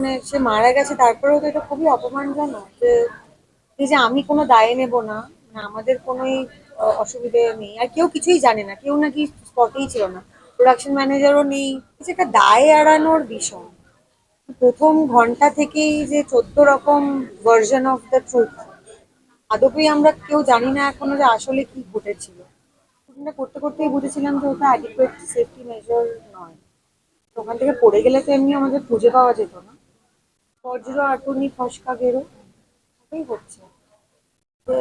মানে সে মারা গেছে তারপরেও তো এটা খুবই অপমানজনক যে এই যে আমি কোনো দায় নেব না, না আমাদের কোনোই অসুবিধে নেই, আর কেউ কিছুই জানে না, কেউ নাকি স্পটেই ছিল না, প্রোডাকশন ম্যানেজারও নেই। এই যে একটা দায় এড়ানোর বিষয়, প্রথম ঘন্টা থেকেই যে 14 রকম ভার্সন অফ দ্য ট্রুথ, আদপেই আমরা কেউ জানি না এখনো যে আসলে কি ঘটেছিল। শুটিংটা করতে করতেই বুঝেছিলাম যে ওটা অ্যাডিকুয়েট সেফটি মেজার নয়। তো ওখান থেকে পড়ে গেলে তো এমনি আমাদের খুঁজে পাওয়া যেত না। বজ্র আটুনি ফসকা বেরো, এটাই হচ্ছে যে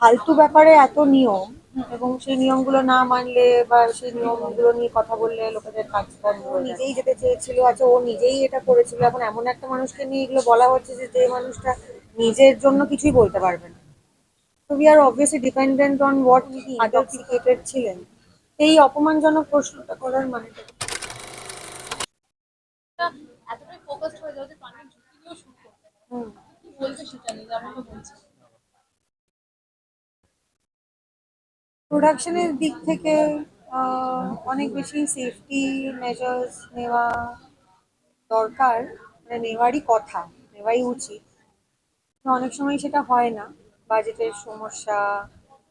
ফালতু ব্যাপারে এত নিয়ম, এবং সেই নিয়মগুলো না মানলে বা সেই নিয়মগুলো নিয়ে কথা বললে লোকেদের কাজ বন্ধ হয়ে যায়। নিজেই যেতে চেয়েছিল, আচ্ছা ও নিজেই এটা করেছিল, এখন এমন একটা মানুষকে নিয়ে এগুলো বলা হচ্ছে যে যে মানুষটা নিজের জন্য কিছুই বলতে পারবে না। তো we are obviously dependent on what intoxicated ছিলেন। এই অপমানজনক প্রশ্নটা করার মানে কি? এতটাই ফোকাসড হয়ে যাও যে প্রাণের ঝুঁকি নিয়েও শুট করতে হয়। হুম। কি বলবে সেটা নিয়ে যেমনটা বলছি। প্রোডাকশনের দিক থেকে অনেক বেশি সেফটি মেজার্স নেওয়া দরকার, মানে নেওয়ারই কথা, নেওয়াই উচিত। তো অনেক সময় সেটা হয় না, বাজেটের সমস্যা,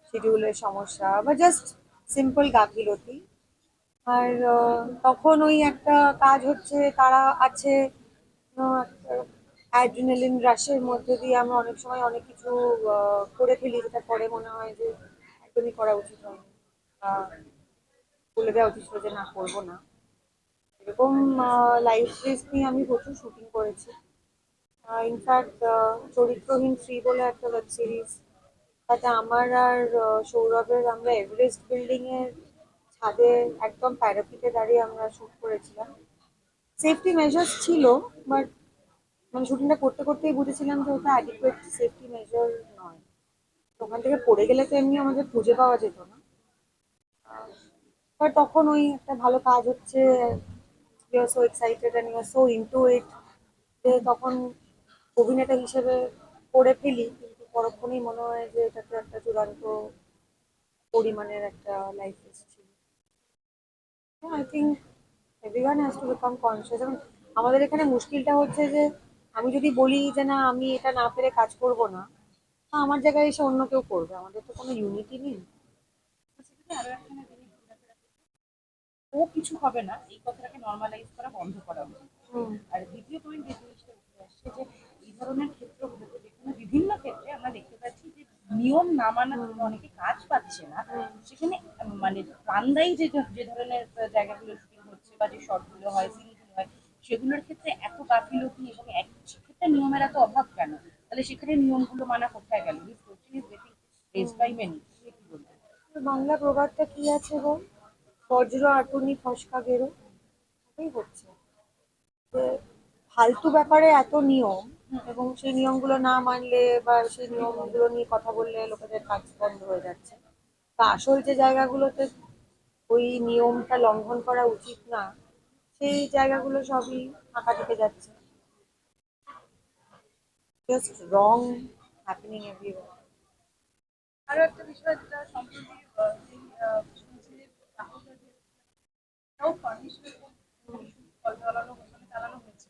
শিডিউলের সমস্যা, বা জাস্ট সিম্পল গাফিলতি। আর তখন ওই একটা কাজ হচ্ছে, তারা আছে, অ্যাড্রিনালিন রাশের মধ্যে দিয়ে আমরা অনেক সময় অনেক কিছু করে ফেলি, যেটা পরে মনে হয় যে একদমই করা উচিত হয়নি, বা বলে দেওয়া উচিত ছিল যে না, করবো না। এরকম লাইফ রিস্ক নিয়ে আমি প্রচুর শুটিং করেছি। ইনফ্যাক্ট চরিত্রহীন ফ্রি বলে একটা ওয়েব সিরিজ, তাতে আমার আর সৌরভের, আমরা এভারেস্ট বিল্ডিং এর ছাদে একদম প্যারাপিটে দাঁড়িয়ে আমরা শুট করেছিলাম। সেফটি মেজার্স ছিল, বাট মানে শুটিংটা করতে করতেই বুঝেছিলাম যে ওটা অ্যাডিকুয়েট সেফটি মেজার নয়। তো ওখান থেকে পড়ে গেলে তো এমনি আমাদের খুঁজে পাওয়া যেত না। বাট তখন ওই একটা ভালো কাজ হচ্ছে, you are so excited and you are so into it, যে তখন অভিনেতা হিসেবে করে ফেলি, কিন্তু পরক্ষণেই মনে হয় যে এটা তো একটা চূড়ান্ত পরিমাণের একটা লাইফ রিস্ক ছিল। I think everyone has to become conscious. এবং আমাদের এখানে মুশকিলটা হচ্ছে যে আমি যদি বলি যে না আমি এটা না পেরে কাজ করব না, আমার জায়গায় এসে অন্য কেউ করবে, আমাদের তো কোনো ইউনিটি নেই। সেক্ষেত্রে আরো একখানা জিনিস ও কিছু হবে না এই কথাটাকে নর্মালাইজ করা বন্ধ করা উচিত। হুম। আর দ্বিতীয় পয়েন্ট যে জিনিসটা উঠে আসছে যে এই ধরনের ক্ষেত্রগুলোতে যেখানে বিভিন্ন ক্ষেত্রে আমরা দেখতে পাচ্ছি যে নিয়ম না মানার জন্য অনেকে কাজ পাচ্ছে না, সেখানে মানে প্রাণদায়ী যে যে ধরনের জায়গাগুলো শুটিং হচ্ছে বা যে শর্টগুলো হয় সিনগুলো হয় সেগুলোর ক্ষেত্রে এত গাফিলতি এবং সেক্ষেত্রে নিয়মের এত অভাব কেন? তাহলে সেখানে নিয়মগুলো মানা কোথায় গেল? This question is getting raised by many. কি বলবো? বাংলা প্রবাদটা কি আছে গো? বজ্র আটুনি ফসকা বেরো, এটাই হচ্ছে যে ফালতু ব্যাপারে এত নিয়ম, এবং সেই নিয়মগুলো না মানলে বা সেই নিয়মগুলো নিয়ে কথা বললে লোকেদের কাজ বন্ধ হয়ে যাচ্ছে। তা আসল যে জায়গাগুলোতে ওই নিয়মটা লঙ্ঘন করা উচিত না, সেই জায়গাগুলো সবই ফাঁকা থেকে যাচ্ছে, জাস্ট রং হ্যাপেনিং এভরিওয়্যার। আরো একটা বিষয় যেটা সম্প্রতি শুনছি যে রাহুল গান্ধীও পারমিশন চালানো মানে চালানো হয়েছে।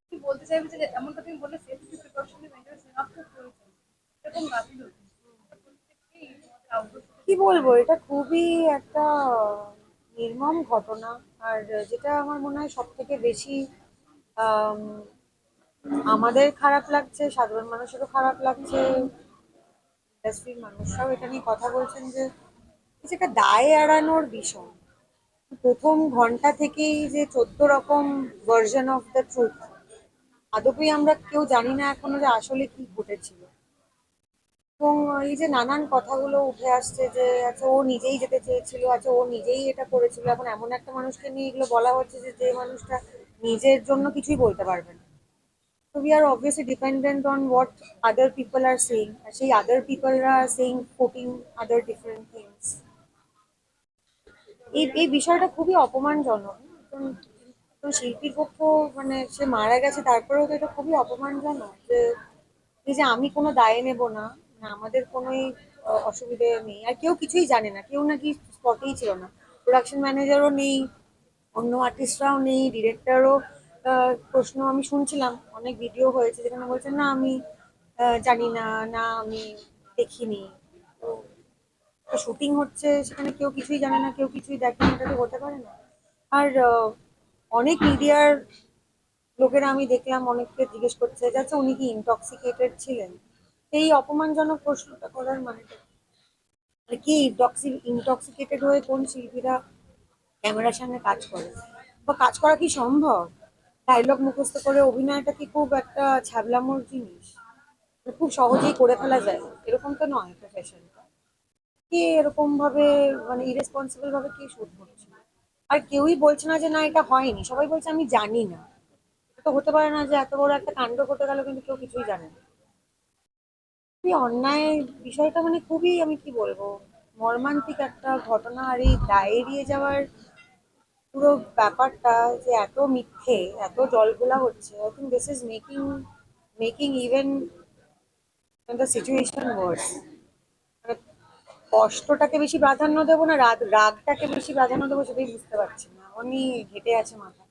কি বলতে চাইবে যে এমনটা তুমি বললে সেফটি প্রিকশনারি মেজার্স নেওয়া খুব প্রয়োজন। এরকম গাফিলতি প্রত্যেককেই আমাদের আউটডোর কি বলবো, এটা খুবই একটা নির্মম ঘটনা। আর যেটা আমার মনে হয় সব থেকে বেশি আম, আমাদের খারাপ লাগছে, সাধারণ মানুষেরও খারাপ লাগছে, ইন্ডাস্ট্রির মানুষরাও এটা নিয়ে কথা বলছেন যে এই যে একটা দায় এড়ানোর বিষয়, প্রথম ঘন্টা থেকেই যে 14 রকম ভার্সন অফ দ্য ট্রুথ, আদপেই আমরা কেউ জানি না এখনো যে আসলে কি ঘটেছিল। এবং এই যে নানান কথাগুলো উঠে আসছে যে আচ্ছা ও নিজেই যেতে চেয়েছিল, আচ্ছা ও নিজেই এটা করেছিল, এখন এমন একটা মানুষকে নিয়ে এগুলো বলা হচ্ছে যে যে মানুষটা নিজের জন্য কিছুই বলতে পারবে না। So we are obviously dependent on what other people are saying. আর সেই other people are saying 14 other different things. এই এই বিষয়টা খুবই অপমানজনক। তো তো শিল্পীর পক্ষ, মানে সে মারা গেছে তারপরেও তো এটা খুবই অপমানজনক যে এই যে আমি কোনো দায় নেব না, না আমাদের কোনোই অসুবিধে নেই, আর কেউ কিছুই জানে না, কেউ নাকি স্পটেই ছিল না, প্রোডাকশন ম্যানেজারও নেই, অন্য আর্টিস্টরাও নেই, ডিরেক্টরও। প্রশ্ন আমি শুনছিলাম অনেক ভিডিও হয়েছে যেখানে বলছেন না আমি জানি না, না আমি দেখিনি। তো শুটিং হচ্ছে সেখানে কেউ কিছুই জানে না, কেউ কিছুই দেখেনি, এটা তো হতে পারে না। আর অনেক মিডিয়ার লোকেরা আমি দেখলাম অনেককে জিজ্ঞেস করছে যে আচ্ছা উনি কি ইনটক্সিকেটেড ছিলেন। এই অপমানজনক প্রশ্নটা করার মানে কি? ইনটক্সিকেটেড হয়ে কোন শিল্পীরা ক্যামেরার সামনে কাজ করে, বা কাজ করা কি সম্ভব? ডায়লগ মুখস্থ করে অভিনয়টা কি খুব একটা ছ্যাবলামোর জিনিস? খুব সহজেই করে ফেলা যায় এরকম তো নয় প্রফেশনটা। কে এরকম ভাবে মানে ইরেসপন্সিবল ভাবে কে শুট করছে? আর কেউই বলছে না যে না এটা হয়নি, সবাই বলছে আমি জানি না। এটা তো হতে পারে না যে এত বড় একটা কাণ্ড ঘটে গেল কিন্তু কেউ কিছুই জানে না। খুবই অন্যায় বিষয়টা, মানে খুবই, আমি কি বলবো, মর্মান্তিক একটা ঘটনা। আর এই দায় এড়িয়ে যাওয়ার পুরো ব্যাপারটা, যে এত মিথ্যে, এত জলঘোলা হচ্ছে, I think this is making making even the situation worse. মানে কষ্টটাকে বেশি প্রাধান্য দেবো না রাগটাকে বেশি প্রাধান্য দেবো সেটাই বুঝতে পারছি না, এমনই ঘেটে আছে মাথা।